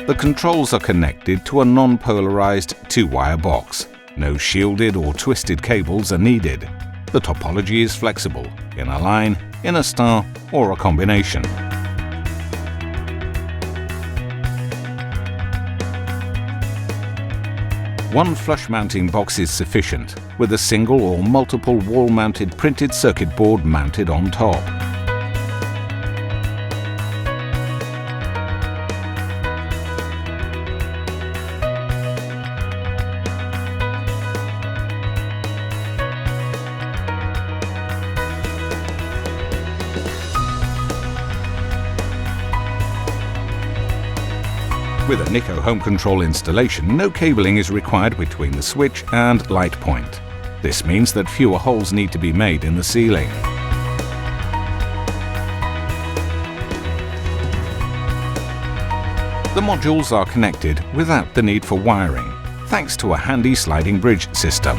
The controls are connected to a non-polarized 2-wire box. No shielded or twisted cables are needed. The topology is flexible, in a line, in a star, or a combination. One flush mounting box is sufficient, with a single or multiple wall-mounted printed circuit board mounted on top. With a Niko Home Control installation, no cabling is required between the switch and light point. This means that fewer holes need to be made in the ceiling. The modules are connected without the need for wiring, thanks to a handy sliding bridge system.